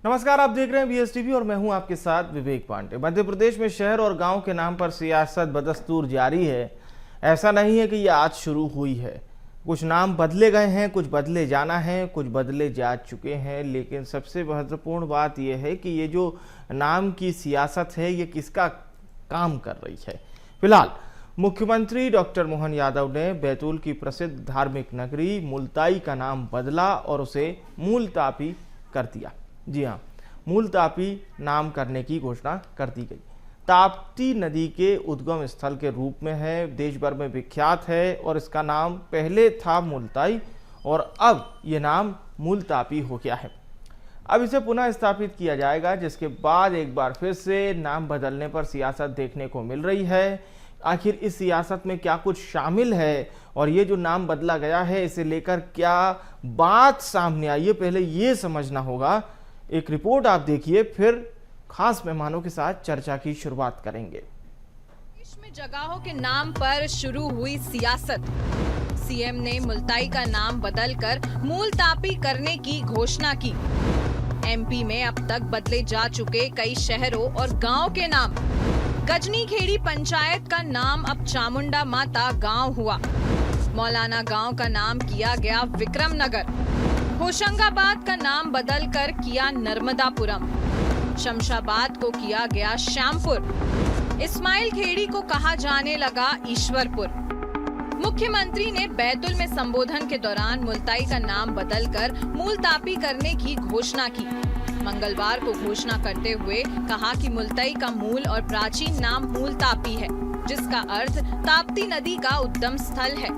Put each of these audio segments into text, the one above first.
नमस्कार, आप देख रहे हैं BSTV और मैं हूं आपके साथ विवेक पांडे। मध्य प्रदेश में शहर और गांव के नाम पर सियासत बदस्तूर जारी है। ऐसा नहीं है कि यह आज शुरू हुई है। कुछ नाम बदले गए हैं, कुछ बदले जाना है, कुछ बदले जा चुके हैं। लेकिन सबसे महत्वपूर्ण बात यह है कि ये जो नाम की सियासत है ये किसका काम कर रही है। फिलहाल मुख्यमंत्री डॉक्टर मोहन यादव ने बैतूल की प्रसिद्ध धार्मिक नगरी मुल्ताई का नाम बदला और उसे मूलतापी कर दिया। जी हाँ, मूलतापी नाम करने की घोषणा कर दी गई। ताप्ती नदी के उद्गम स्थल के रूप में है, देश भर में विख्यात है और इसका नाम पहले था मुल्ताई और अब ये नाम मूलतापी हो गया है। अब इसे पुनः स्थापित किया जाएगा, जिसके बाद एक बार फिर से नाम बदलने पर सियासत देखने को मिल रही है। आखिर इस सियासत में क्या कुछ शामिल है और ये जो नाम बदला गया है इसे लेकर क्या बात सामने आई है, पहले ये समझना होगा। एक रिपोर्ट आप देखिए, फिर खास मेहमानों के साथ चर्चा की शुरुआत करेंगे। देश में जगहों के नाम पर शुरू हुई सियासत। सीएम ने मुल्ताई का नाम बदलकर मूलतापी करने की घोषणा की। एमपी में अब तक बदले जा चुके कई शहरों और गांव के नाम। गजनीखेड़ी पंचायत का नाम अब चामुंडा माता गांव हुआ। मौलाना गांव का नाम किया गया विक्रम नगर। होशंगाबाद का नाम बदलकर किया नर्मदापुरम। शमशाबाद को किया गया श्यामपुर। इस्माइल खेड़ी को कहा जाने लगा ईश्वरपुर। मुख्यमंत्री ने बैतूल में संबोधन के दौरान मुल्ताई का नाम बदलकर मूलतापी करने की घोषणा की। मंगलवार को घोषणा करते हुए कहा कि मुल्ताई का मूल और प्राचीन नाम मूलतापी है, जिसका अर्थ ताप्ती नदी का उद्गम स्थल है।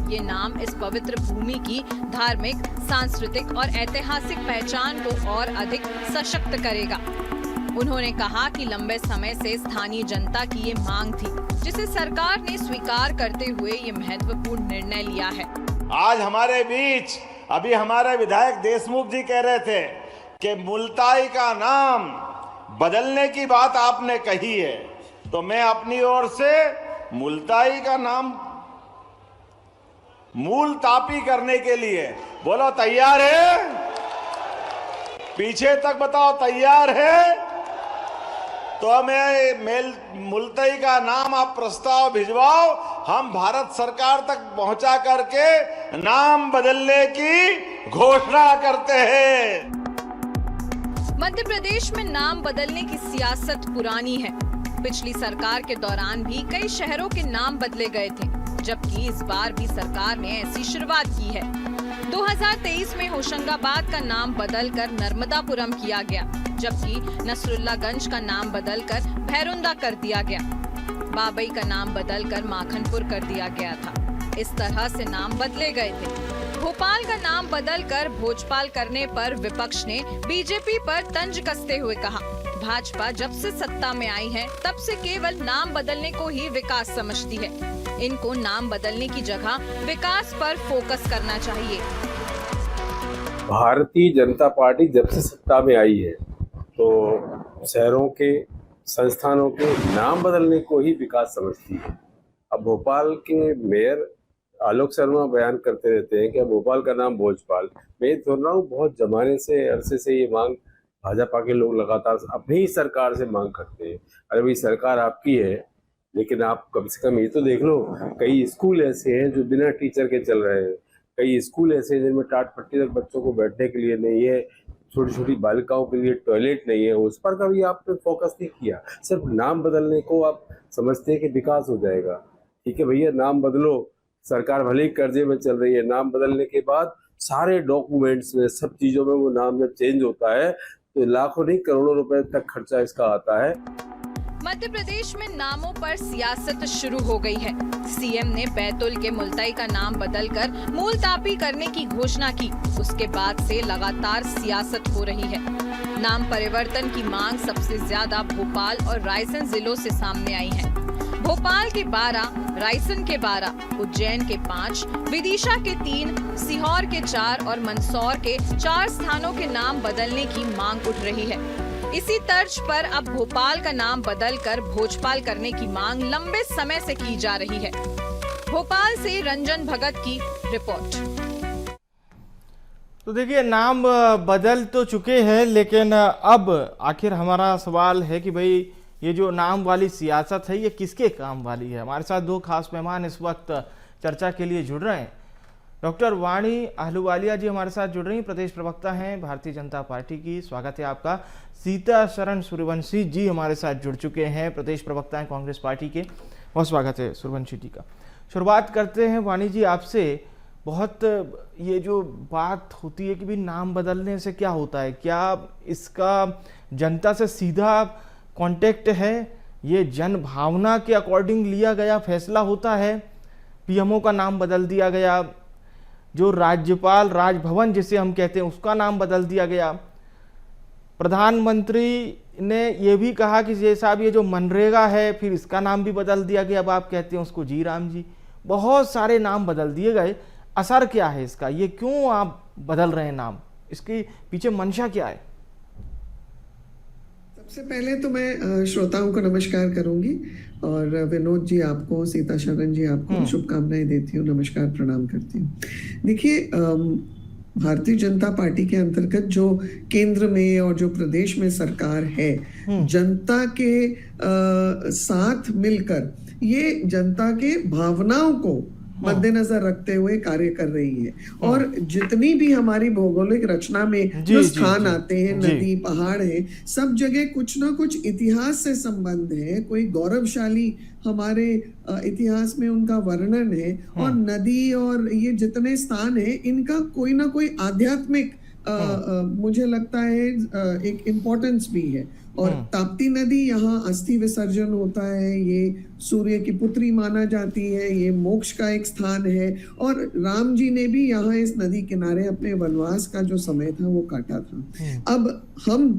ये नाम इस पवित्र भूमि की धार्मिक, सांस्कृतिक और ऐतिहासिक पहचान को और अधिक सशक्त करेगा। उन्होंने कहा कि लंबे समय से स्थानीय जनता की ये मांग थी, जिसे सरकार ने स्वीकार करते हुए ये महत्वपूर्ण निर्णय लिया है। आज हमारे बीच अभी हमारे विधायक देशमुख जी कह रहे थे कि मुल्ताई का नाम बदलने की बात आपने कही है, तो मैं अपनी ओर से मुल्ताई का नाम मूलतापी करने के लिए बोलो तैयार है? पीछे तक बताओ तैयार है? तो मैं मुल्ताई का नाम आप प्रस्ताव भिजवाओ, हम भारत सरकार तक पहुंचा करके नाम बदलने की घोषणा करते हैं। मध्य प्रदेश में नाम बदलने की सियासत पुरानी है। पिछली सरकार के दौरान भी कई शहरों के नाम बदले गए थे, जबकि इस बार भी सरकार ने ऐसी शुरुआत की है। 2023 में होशंगाबाद का नाम बदलकर नर्मदापुरम किया गया, जबकि नसरुल्लागंज का नाम बदलकर भैरुंदा कर दिया गया। बाबई का नाम बदलकर माखनपुर कर दिया गया था। इस तरह से नाम बदले गए थे। भोपाल का नाम बदलकर भोजपाल करने पर विपक्ष ने बीजेपी पर तंज कसते हुए कहा, भाजपा जब से सत्ता में आई है तब से केवल नाम बदलने को ही विकास समझती है। इनको नाम बदलने की जगह विकास पर फोकस करना चाहिए। भारतीय जनता पार्टी जब से सत्ता में आई है तो शहरों के, संस्थानों के नाम बदलने को ही विकास समझती है। अब भोपाल के मेयर आलोक शर्मा बयान करते रहते हैं कि भोपाल का नाम भोजपाल। मैं सुन रहा हूँ बहुत जमाने से, अरसे से ये मांग भाजपा के लोग लगातार अपनी ही सरकार से मांग करते हैं। अरे भाई, सरकार आपकी है, लेकिन आप कम से कम ये तो देख लो, कई स्कूल ऐसे हैं जो बिना टीचर के चल रहे हैं। कई स्कूल ऐसे हैं जिनमें टाट पट्टी तक बच्चों को बैठने के लिए नहीं है, छोटी छोटी बालिकाओं के लिए टॉयलेट नहीं है। उस पर कभी आपने फोकस नहीं किया। सिर्फ नाम बदलने को आप समझते हैं कि विकास हो जाएगा। ठीक है भैया, नाम बदलो। सरकार भले ही कर्जे में चल रही है, नाम बदलने के बाद सारे डॉक्यूमेंट्स में, सब चीजों में वो नाम जब चेंज होता है तो लाखों नहीं करोड़ों रुपए तक खर्चा इसका आता है। मध्य प्रदेश में नामों पर सियासत शुरू हो गई है। सीएम ने बैतूल के मुल्ताई का नाम बदलकर मूलतापी करने की घोषणा की। उसके बाद से लगातार सियासत हो रही है। नाम परिवर्तन की मांग सबसे ज्यादा भोपाल और रायसेन जिलों से सामने आई है। भोपाल के 12, रायसेन के 12, उज्जैन के 5, विदिशा के 3, सीहोर के 4 और मंदसौर के 4 स्थानों के नाम बदलने की मांग उठ रही है। इसी तर्ज पर अब भोपाल का नाम बदलकर भोजपाल करने की मांग लंबे समय से की जा रही है। भोपाल से रंजन भगत की रिपोर्ट। तो देखिए, नाम बदल तो चुके हैं, लेकिन अब आखिर हमारा सवाल है कि भाई ये जो नाम वाली सियासत है ये किसके काम वाली है। हमारे साथ दो खास मेहमान इस वक्त चर्चा के लिए जुड़ रहे हैं। डॉक्टर वाणी आहलूवालिया जी हमारे साथ जुड़ रही हैं, प्रदेश प्रवक्ता हैं भारतीय जनता पार्टी की, स्वागत है आपका। सीताशरण सूर्यवंशी जी हमारे साथ जुड़ चुके हैं, प्रदेश प्रवक्ता हैं कांग्रेस पार्टी के, बहुत स्वागत है सूर्यवंशी जी का। शुरुआत करते हैं वाणी जी आपसे। बहुत ये जो बात होती है कि भी नाम बदलने से क्या होता है, क्या इसका जनता से सीधा कांटेक्ट है, ये जन भावना के अकॉर्डिंग लिया गया फैसला होता है? पीएमओ का नाम बदल दिया गया, जो राज्यपाल राजभवन जिसे हम कहते हैं उसका नाम बदल दिया गया, प्रधानमंत्री ने ये भी कहा कि ये साहब ये जो मनरेगा है फिर इसका नाम भी बदल दिया गया, अब आप कहते हैं उसको जी राम जी। बहुत सारे नाम बदल दिए गए, असर क्या है इसका, ये क्यों आप बदल रहे हैं नाम, इसके पीछे मंशा क्या है? सबसे पहले तो मैं श्रोताओं को नमस्कार करूंगी और विनोद जी आपको, सीताशरण जी आपको शुभकामनाएं देती हूँ, नमस्कार प्रणाम करती हूँ। देखिए, भारतीय जनता पार्टी के अंतर्गत जो केंद्र में और जो प्रदेश में सरकार है, जनता के साथ मिलकर ये जनता के भावनाओं को मद्देनजर रखते हुए कार्य कर रही है। और जितनी भी हमारी भौगोलिक रचना में जो स्थान आते हैं, नदी पहाड़ है, सब जगह कुछ ना कुछ इतिहास से संबंध है, कोई गौरवशाली हमारे इतिहास में उनका वर्णन है। और नदी और ये जितने स्थान है इनका कोई ना कोई आध्यात्मिक मुझे लगता है एक इम्पोर्टेंस भी है। और ताप्ती नदी, यहाँ अस्थि विसर्जन होता है, ये सूर्य की पुत्री माना जाती है, ये मोक्ष का एक स्थान है। और राम जी ने भी यहाँ इस नदी किनारे अपने वनवास का जो समय था वो काटा था। अब हम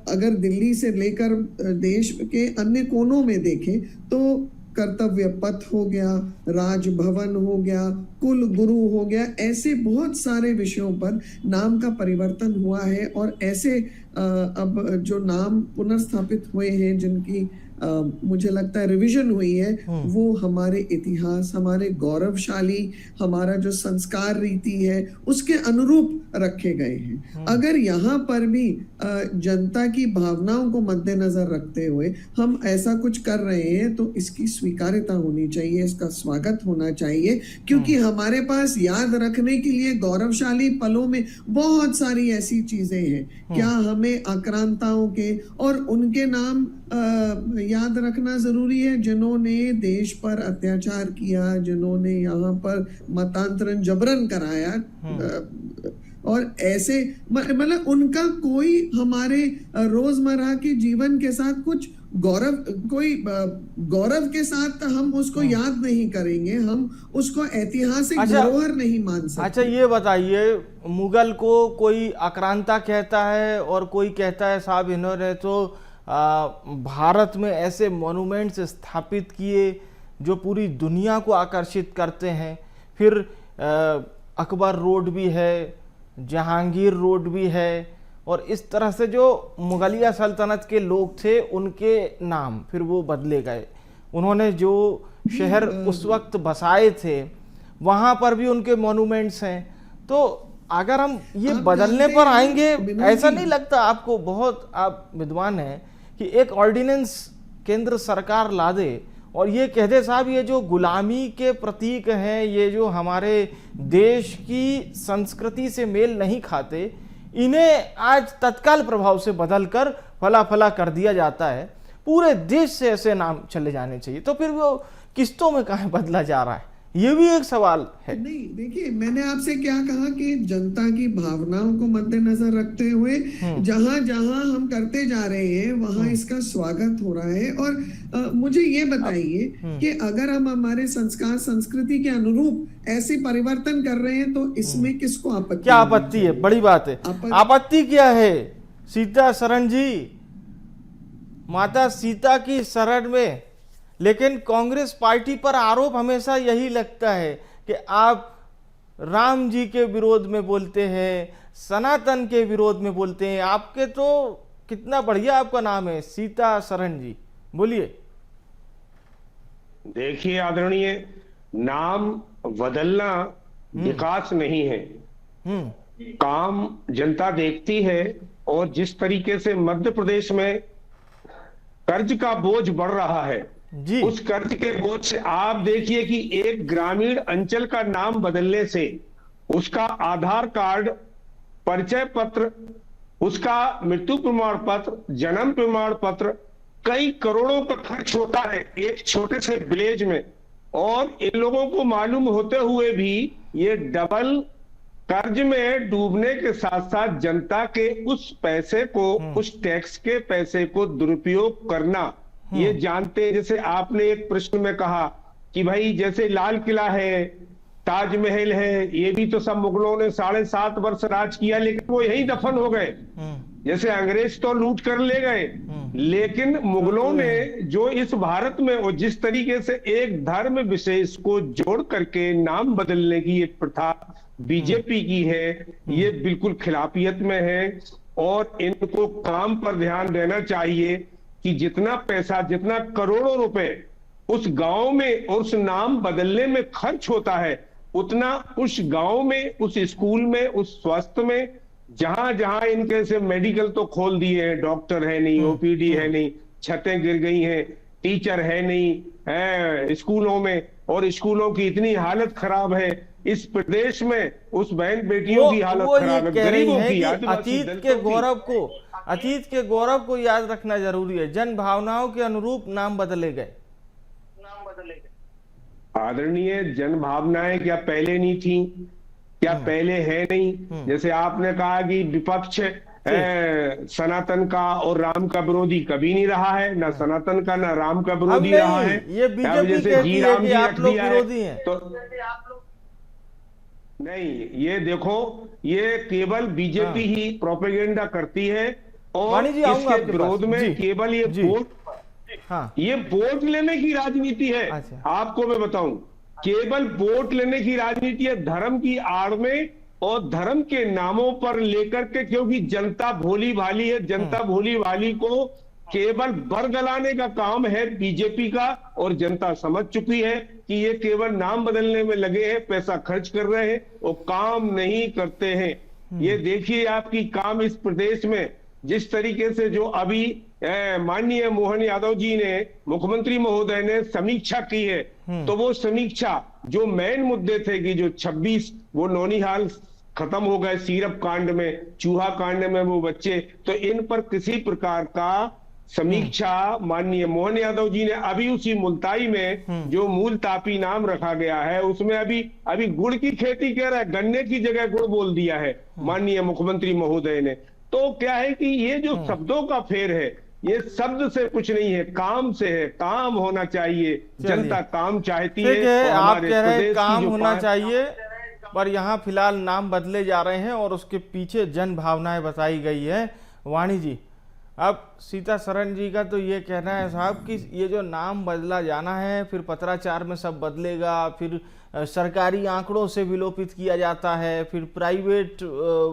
अगर दिल्ली से लेकर देश के अन्य कोनों में देखें तो कर्तव्य पथ हो गया, राजभवन हो गया, कुल गुरु हो गया, ऐसे बहुत सारे विषयों पर नाम का परिवर्तन हुआ है। और ऐसे अब जो नाम पुनर्स्थापित हुए हैं, जिनकी मुझे लगता है रिवीजन हुई है, वो हमारे इतिहास, हमारे गौरवशाली, हमारा जो संस्कार रीति है उसके अनुरूप रखे गए हैं। अगर यहाँ पर भी जनता की भावनाओं को मद्देनजर रखते हुए हम ऐसा कुछ कर रहे हैं तो इसकी स्वीकार्यता होनी चाहिए, इसका स्वागत होना चाहिए। क्योंकि हमारे पास याद रखने के लिए गौरवशाली पलों में बहुत सारी ऐसी चीजें हैं। क्या हमें आक्रांताओं के और उनके नाम याद रखना जरूरी है, जिन्होंने देश पर अत्याचार किया, जिन्होंने यहाँ पर मतांतरण जबरन कराया, और ऐसे मतलब उनका कोई हमारे रोजमर्रा के जीवन के साथ कुछ गौरव के साथ हम उसको याद नहीं करेंगे, हम उसको ऐतिहासिक धरोहर नहीं मान सकते। अच्छा, ये बताइए, मुगल को कोई आक्रांता कहता है और कोई कहता है साहब इन्होंने तो भारत में ऐसे मॉन्यूमेंट्स स्थापित किए जो पूरी दुनिया को आकर्षित करते हैं। फिर अकबर रोड भी है, जहांगीर रोड भी है, और इस तरह से जो मुगलिया सल्तनत के लोग थे उनके नाम फिर वो बदले गए। उन्होंने जो शहर उस वक्त बसाए थे वहाँ पर भी उनके मॉन्यूमेंट्स हैं। तो अगर हम ये बदलने पर आएंगे, ऐसा नहीं लगता आपको, बहुत आप विद्वान हैं, कि एक ऑर्डिनेंस केंद्र सरकार ला दे और ये कह दे साहब ये जो गुलामी के प्रतीक हैं, ये जो हमारे देश की संस्कृति से मेल नहीं खाते, इन्हें आज तत्काल प्रभाव से बदलकर फला फला कर दिया जाता है, पूरे देश से ऐसे नाम चले जाने चाहिए, तो फिर वो किस्तों में कहाँ बदला जा रहा है? ये भी एक सवाल है। नहीं, देखिए, मैंने आपसे क्या कहा कि जनता की भावनाओं को मद्देनजर रखते हुए जहां जहां हम करते जा रहे हैं वहां इसका स्वागत हो रहा है। और मुझे ये बताइए कि अगर हम हमारे संस्कार संस्कृति के अनुरूप ऐसे परिवर्तन कर रहे हैं तो इसमें किसको आपत्ति? क्या आपत्ति है? बड़ी बात है। आपत्ति क्या है? सीता शरण जी, माता सीता की शरण में। लेकिन कांग्रेस पार्टी पर आरोप हमेशा यही लगता है कि आप राम जी के विरोध में बोलते हैं, सनातन के विरोध में बोलते हैं। आपके तो कितना बढ़िया आपका नाम है, सीता शरण जी, बोलिए। देखिए आदरणीय, नाम बदलना विकास नहीं है। काम जनता देखती है, और जिस तरीके से मध्य प्रदेश में कर्ज का बोझ बढ़ रहा है, जी उस कर्ज के बोझ से आप देखिए कि एक ग्रामीण अंचल का नाम बदलने से उसका आधार कार्ड, परिचय पत्र, उसका मृत्यु प्रमाण पत्र, जन्म प्रमाण पत्र, कई करोड़ों का खर्च होता है एक छोटे से विलेज में। और इन लोगों को मालूम होते हुए भी ये डबल कर्ज में डूबने के साथ साथ जनता के उस पैसे को, उस टैक्स के पैसे को दुरुपयोग करना ये जानते हैं। जैसे आपने एक प्रश्न में कहा कि भाई जैसे लाल किला है, ताजमहल है, ये भी तो सब मुगलों ने 7.5 वर्ष राज किया, लेकिन वो यही दफन हो गए। जैसे अंग्रेज तो लूट कर ले गए, लेकिन मुगलों ने जो इस भारत में और जिस तरीके से एक धर्म विशेष को जोड़ करके नाम बदलने की एक प्रथा बीजेपी की है, ये बिल्कुल खिलाफियत में है। और इनको काम पर ध्यान देना चाहिए कि जितना पैसा, जितना करोड़ों रुपए उस गांव में और उस नाम बदलने में खर्च होता है, उतना उस गांव में, उस स्कूल में, उस स्वास्थ्य में, जहां जहां इनके से मेडिकल तो खोल दिए हैं, डॉक्टर है नहीं, ओपीडी है नहीं, छतें गिर गई हैं, टीचर है नहीं है स्कूलों में, और स्कूलों की इतनी हालत खराब है इस प्रदेश में, उस बहन बेटियों की हालत खराब है, गरीबों की, आदिवासी दलितों की। अतीत के गौरव को याद रखना जरूरी है। जन भावनाओं के अनुरूप नाम बदले गए। आदरणीय, जन भावनाएं क्या पहले नहीं थी? क्या पहले है नहीं? जैसे आपने कहा कि विपक्ष सनातन का और राम का विरोधी कभी नहीं रहा है, ना सनातन का ना राम का विरोधी रहा है। ये बीजेपी कहती है कि आप लोग विरोधी हैं। तो नहीं, ये देखो, ये केवल बीजेपी ही प्रोपेगेंडा करती है, और इसके विरोध में केवल ये वोट, ये वोट लेने की राजनीति है। अच्छा। आपको मैं बताऊं, केवल वोट लेने की राजनीति है, धर्म की आड़ में और धर्म के नामों पर लेकर के, क्योंकि जनता भोली भाली है। जनता भोली भाली को केवल बरगलाने का काम है बीजेपी का, और जनता समझ चुकी है कि ये केवल नाम बदलने में लगे हैं, पैसा खर्च कर रहे हैं और काम नहीं करते हैं। ये देखिए आपकी काम इस प्रदेश में जिस तरीके से जो अभी माननीय मोहन यादव जी ने, मुख्यमंत्री महोदय ने समीक्षा की है, तो वो समीक्षा जो मेन मुद्दे थे कि जो 26 वो नौनिहाल खत्म हो गए सीरप कांड में, चूहा कांड में वो बच्चे, तो इन पर किसी प्रकार का समीक्षा माननीय मोहन यादव जी ने, अभी उसी मुल्ताई में जो मूल तापी नाम रखा गया है उसमें अभी गुड़ की खेती कह रहा है, गन्ने की जगह गुड़ बोल दिया है माननीय मुख्यमंत्री महोदय ने। तो क्या है कि ये जो शब्दों का फेर है, ये शब्द से कुछ नहीं है, काम से है। काम होना चाहिए, जनता काम चाहती है। आप कह रहे हैं काम होना चाहिए, पर यहाँ फिलहाल नाम बदले जा रहे हैं और उसके पीछे जन भावनाएं बताई गई है। वाणी जी, अब सीता शरण जी का तो ये कहना है साहब कि ये जो नाम बदला जाना है, फिर पत्राचार में सब बदलेगा, फिर सरकारी आंकड़ों से विलोपित किया जाता है, फिर प्राइवेट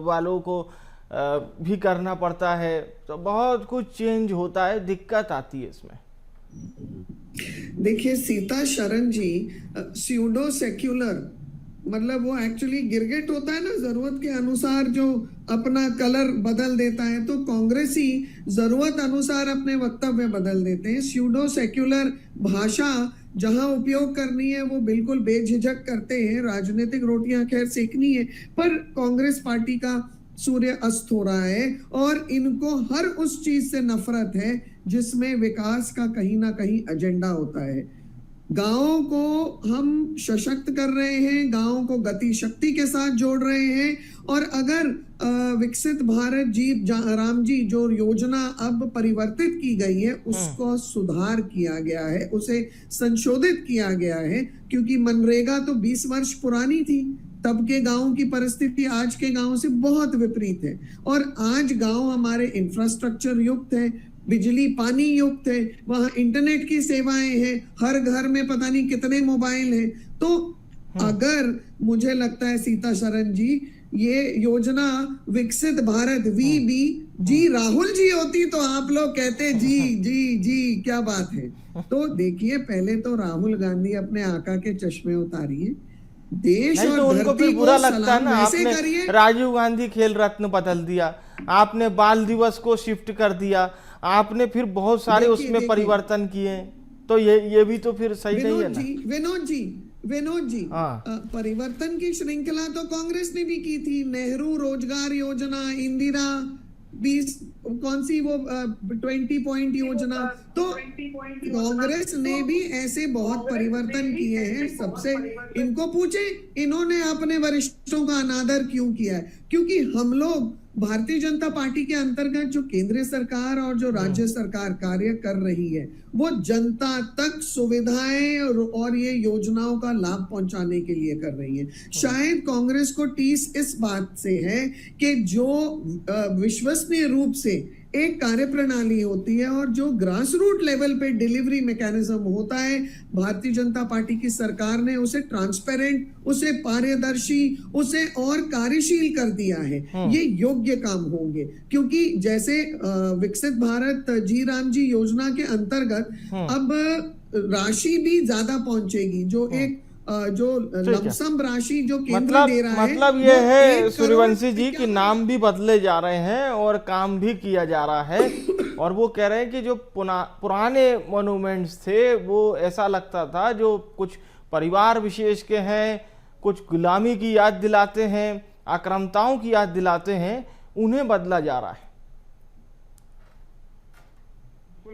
वालों को भी करना पड़ता है, तो बहुत कुछ चेंज होता है, दिक्कत आती है इसमें। देखिए, सीता शरण जी स्यूडो सेक्युलर, मतलब वो एक्चुअली गिरगिट होता है ना, जरूरत के अनुसार जो अपना कलर बदल देता है, तो कांग्रेसी जरूरत अनुसार अपने वक्तव्य बदल देते हैं। स्यूडो सेक्युलर भाषा जहां उपयोग करनी है वो बिल्कुल बेझिझक करते हैं। राजनीतिक रोटियां खैर सेकनी है, पर कांग्रेस पार्टी का सूर्य अस्त हो रहा है और इनको हर उस चीज से नफरत है जिसमें विकास का कहीं ना कहीं एजेंडा होता है। गांवों को हम सशक्त कर रहे हैं, गांवों को गति शक्ति के साथ जोड़ रहे हैं, और अगर विकसित भारत जी राम जी जो योजना अब परिवर्तित की गई है उसको सुधार किया गया है, उसे संशोधित किया गया है, क्योंकि मनरेगा तो 20 वर्ष पुरानी थी। तब के गांव की परिस्थिति आज के गांव से बहुत विपरीत है, और आज गांव हमारे इंफ्रास्ट्रक्चर युक्त है, बिजली पानी युक्त है, वहां इंटरनेट की सेवाएं हैं, हर घर में पता नहीं कितने मोबाइल हैं। तो अगर मुझे लगता है सीता शरण जी, ये योजना विकसित भारत VB जी राहुल जी होती तो आप लोग कहते जी जी जी क्या बात है। तो देखिए, पहले तो राहुल गांधी अपने आका के चश्मे उतारिए, देश नहीं और तो उनको धरती फिर को बुरा लगता है सलाम ना, वैसे आपने करिए। राजीव गांधी खेल रत्न बदल दिया, आपने बाल दिवस को शिफ्ट कर दिया, आपने फिर बहुत सारे देखिए, उसमें देखिए। परिवर्तन किए, तो ये भी तो फिर सही नहीं है ना। विनोद जी, हाँ। परिवर्तन की श्रृंखला तो कांग्रेस ने भी की थी। नेहरू रोजगार योजना, इंदिरा 20 कौन सी वो 20 पॉइंट योजना, तो कांग्रेस ने भी ऐसे बहुत परिवर्तन किए हैं। सबसे इनको पूछे इन्होंने अपने वरिष्ठों का अनादर क्यों किया है? क्योंकि हम लोग भारतीय जनता पार्टी के अंतर्गत जो केंद्र सरकार और जो राज्य सरकार कार्य कर रही है, वो जनता तक सुविधाएं और ये योजनाओं का लाभ पहुंचाने के लिए कर रही है। शायद कांग्रेस को टीस इस बात से है कि जो विश्वसनीय रूप से एक कार्य प्रणाली होती है और जो ग्रास रूट लेवल पे डिलीवरी मैकेनिज्म होता है, भारतीय जनता पार्टी की सरकार ने उसे ट्रांसपेरेंट, उसे पारदर्शी, उसे और कार्यशील कर दिया है। ये योग्य काम होंगे, क्योंकि जैसे विकसित भारत जी राम जी योजना के अंतर्गत अब राशि भी ज्यादा पहुंचेगी। जो एक जो लमसम राशि जो केंद्र दे रहा है, मतलब ये वो है 1 सूर्यवंशी जी करोड़ कि नाम भी बदले जा रहे हैं और काम भी किया जा रहा है। और वो कह रहे हैं कि जो पुराने मॉन्यूमेंट्स थे वो ऐसा लगता था जो कुछ परिवार विशेष के हैं, कुछ गुलामी की याद दिलाते हैं, आक्रामताओं की याद दिलाते हैं, उन्हें बदला जा रहा है।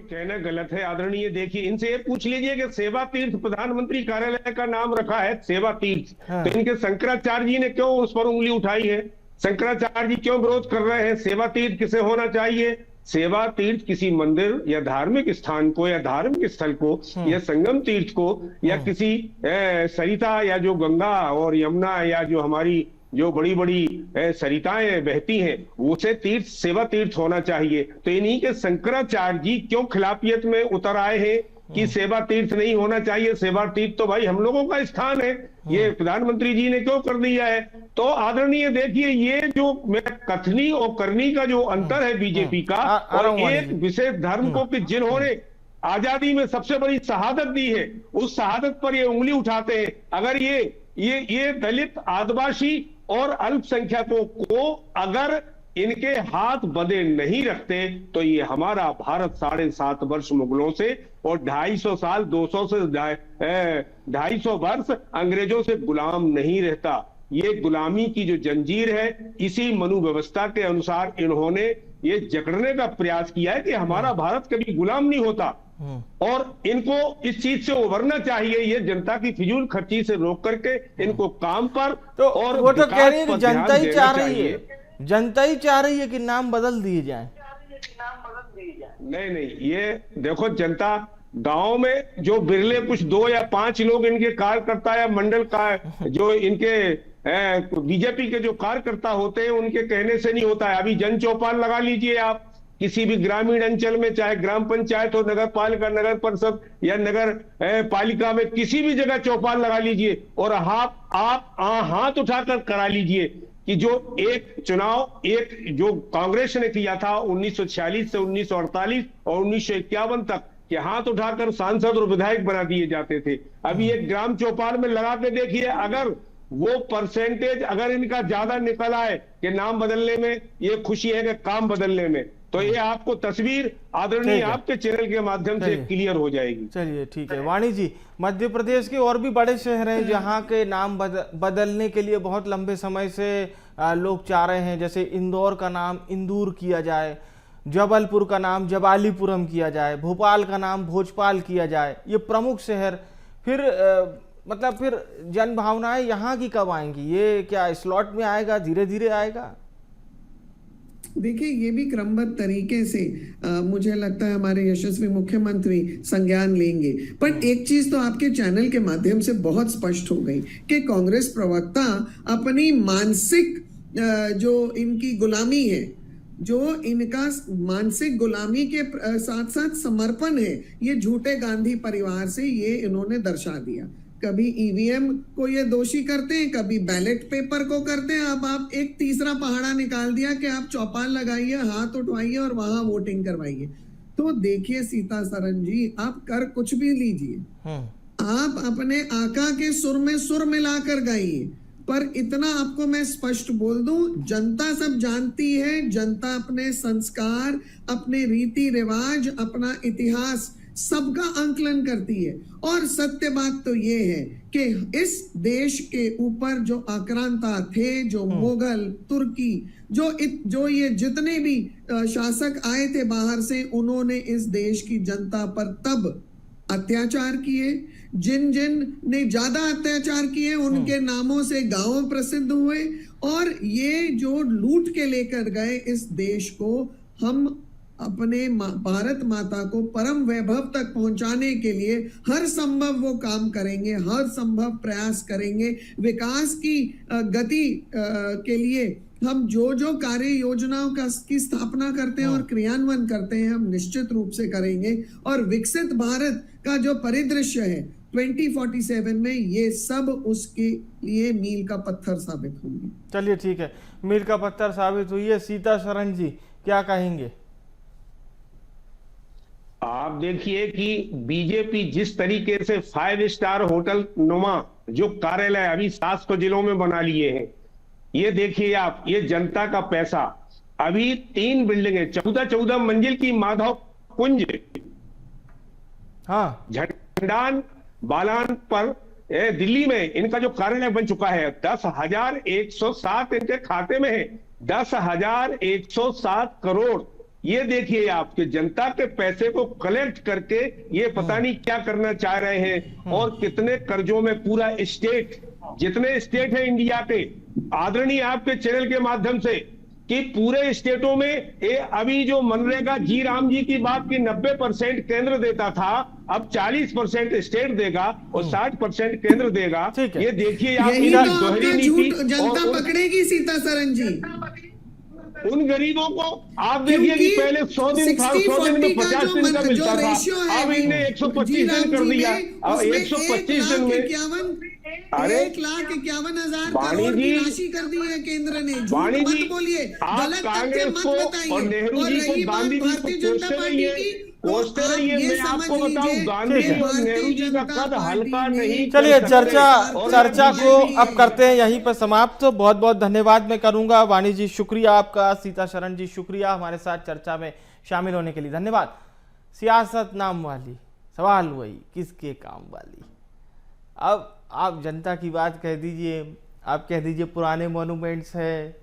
कहना गलत है आदरणीय। देखिए, इनसे ये पूछ लीजिए कि सेवा तीर्थ प्रधानमंत्री कार्यालय का नाम रखा है सेवा तीर्थ, हाँ। तो इनके शंकराचार्य जी ने क्यों उस पर उंगली उठाई है? शंकराचार्य जी क्यों विरोध कर रहे हैं? सेवा तीर्थ किसे होना चाहिए? सेवा तीर्थ किसी मंदिर या धार्मिक स्थान को या धार्मिक स्थल को या संगम तीर्थ को या किसी सरिता या जो गंगा और यमुना या जो हमारी जो बड़ी बड़ी सरिताएं बहती हैं, उसे तीर्थ सेवा तीर्थ होना चाहिए। तो इन्हीं के शंकराचार्य जी क्यों खिलाफियत में उतर आए हैं कि सेवा तीर्थ नहीं होना चाहिए? सेवा तीर्थ तो भाई हम लोगों का स्थान है, ये प्रधानमंत्री जी ने क्यों कर दिया है? तो आदरणीय देखिए, ये जो कथनी और करनी का जो अंतर है बीजेपी का, और एक विशेष धर्म को कि जिन्होंने आजादी में सबसे बड़ी शहादत दी है, उस शहादत पर ये उंगली उठाते हैं। अगर ये दलित, आदिवासी और अल्पसंख्यकों को अगर इनके हाथ बंधे नहीं रखते तो ये हमारा भारत 7.5 वर्ष मुगलों से और 250 साल 200 से 250 वर्ष अंग्रेजों से गुलाम नहीं रहता। ये गुलामी की जो जंजीर है, इसी मनु व्यवस्था के अनुसार इन्होंने ये जकड़ने का प्रयास किया है कि हमारा भारत कभी गुलाम नहीं होता। और इनको इस चीज से उभरना चाहिए। ये जनता की फिजूल खर्ची से रोक करके इनको काम पर तो और वो तो कह रही है कि विकास पर जनता ही ध्यान चाह देना रही है, चाहिए। जनता ही चाह रही है कि नाम बदल दिए जाएं। नहीं, ये देखो, जनता गांव में जो बिरले कुछ 2 या 5 लोग इनके कार्यकर्ता या मंडल का जो इनके बीजेपी के जो कार्यकर्ता होते हैं, उनके कहने से नहीं होता है। अभी जन चौपाल लगा लीजिए आप किसी भी ग्रामीण अंचल में, चाहे ग्राम पंचायत हो, नगर पालिका, नगर परिषद या नगर पालिका में, किसी भी जगह चौपाल लगा लीजिए और आप हाथ उठाकर करा लीजिए कि जो एक चुनाव एक जो कांग्रेस ने किया था 1946 से 1948 और 1951 तक, कि हाथ उठाकर सांसद और विधायक बना दिए जाते थे। अभी एक ग्राम चौपाल में लगा के देखिए, अगर वो परसेंटेज अगर इनका ज्यादा निकल आए कि नाम बदलने में ये खुशी है कि काम बदलने में, तो ये आपको तस्वीर आदरणीय आपके चैनल के माध्यम से क्लियर हो जाएगी। चलिए ठीक है। वाणी जी, मध्य प्रदेश के और भी बड़े शहर हैं जहां के नाम बदलने के लिए बहुत लंबे समय से लोग चाह रहे हैं। जैसे इंदौर का नाम इंदूर किया जाए, जबलपुर का नाम जबालीपुरम किया जाए, भोपाल का नाम भोजपाल किया जाए। ये प्रमुख शहर फिर मतलब फिर जन भावनाएं यहाँ की कब आएंगी? ये क्या स्लॉट में आएगा, धीरे धीरे आएगा? देखिए, ये भी क्रमबद्ध तरीके से मुझे लगता है हमारे यशस्वी मुख्यमंत्री संज्ञान लेंगे। पर एक चीज तो आपके चैनल के माध्यम से बहुत स्पष्ट हो गई कि कांग्रेस प्रवक्ता अपनी मानसिक जो इनकी गुलामी है, जो इनका मानसिक गुलामी के साथ साथ समर्पण है, ये झूठे गांधी परिवार से ये इन्होंने दर्शा दिया। कभी ईवीएम को ये दोषी करते हैं, कभी बैलेट पेपर को करते हैं। अब आप एक तीसरा पहाड़ा निकाल दिया कि आप चौपाल लगाइए, हाथ उठवाइए और वहां वोटिंग करवाइए। तो देखिए सीता सरन जी, आप कर कुछ भी लीजिए, आप अपने आका के सुर में सुर मिलाकर गाइए, पर इतना आपको मैं स्पष्ट बोल दूं, जनता सब जानती है, जनता अपने संस्कार, अपने रीति रिवाज, अपना इतिहास सबका आंकलन करती है। और सत्य बात तो ये है कि इस देश के ऊपर जो आक्रांता थे, जो मुगल, तुर्की, जो ये जितने भी शासक आए थे बाहर से, उन्होंने इस देश की जनता पर तब अत्याचार किए। जिन जिन ने ज्यादा अत्याचार किए उनके नामों से गांव प्रसिद्ध हुए, और ये जो लूट के लेकर गए इस देश को, हम अपने भारत माता को परम वैभव तक पहुंचाने के लिए हर संभव वो काम करेंगे, हर संभव प्रयास करेंगे। विकास की गति के लिए हम जो जो कार्य योजनाओं की स्थापना करते हैं और क्रियान्वयन करते हैं, हम निश्चित रूप से करेंगे। और विकसित भारत का जो परिदृश्य है 2047 में, ये सब उसके लिए मील का पत्थर साबित होंगे। चलिए ठीक है, मील का पत्थर साबित हुई है। सीता शरण जी क्या कहेंगे? आप देखिए कि बीजेपी जिस तरीके से 5 स्टार होटल नुमा जो कार्यालय अभी 700 जिलों में बना लिए हैं, ये देखिए आप, ये जनता का पैसा। अभी 3 बिल्डिंगें 14 मंजिल की माधव कुंज, हाँ, झंडान बालान पर दिल्ली में इनका जो कार्यालय बन चुका है, 10,107 इनके खाते में है, 10,107 करोड़। ये देखिए आपके जनता के पैसे को कलेक्ट करके ये पता नहीं क्या करना चाह रहे हैं, और कितने कर्जों में पूरा स्टेट, जितने स्टेट है इंडिया के, आदरणीय आपके चैनल के माध्यम से, कि पूरे स्टेटों में ये अभी जो मनरेगा जी राम जी की बात की 90% केंद्र देता था, अब 40% स्टेट देगा और 60% केंद्र देगा। ये देखिए आप, यही तो आपका झूठ जनता पकड़ेगी सीता शरण जी। उन गरीबों को आप देखिए कि पहले 100 दिन था, 100 दिन में 50 दिन का मिलता था, अब इनने 125 दिन कर दिया। अब 125 दिन में 1,51,000 करोड़ की राशि कर दी है केंद्र ने। वाणी मत जी, बोलिए, आप गलत तथ्य कांग्रेस मत को बताइए। और नेहरू जी को, गांधी जी को कोसते रहिए, कोसते रहिए। मैं आपको बताऊं, गांधी जी और नेहरू जी का कद हल्का नहीं। चलिए चर्चा को अब करते हैं यहीं पर समाप्त। बहुत बहुत धन्यवाद मैं करूंगा। वाणी जी शुक्रिया आपका, सीता शरण जी शुक्रिया हमारे साथ चर्चा में शामिल होने के लिए, धन्यवाद। सियासत नाम वाली, सवाल वही किसके काम वाली। अब आप जनता की बात कह दीजिए, आप कह दीजिए पुराने मॉन्यूमेंट्स है,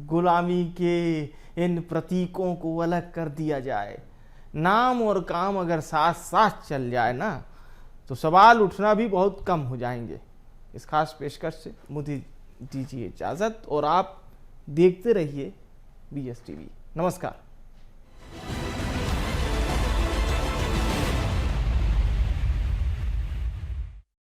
गुलामी के इन प्रतीकों को अलग कर दिया जाए, नाम और काम अगर साथ साथ चल जाए ना, तो सवाल उठना भी बहुत कम हो जाएंगे। इस खास पेशकश से मुझे दीजिए इजाज़त और आप देखते रहिए BS TV। नमस्कार।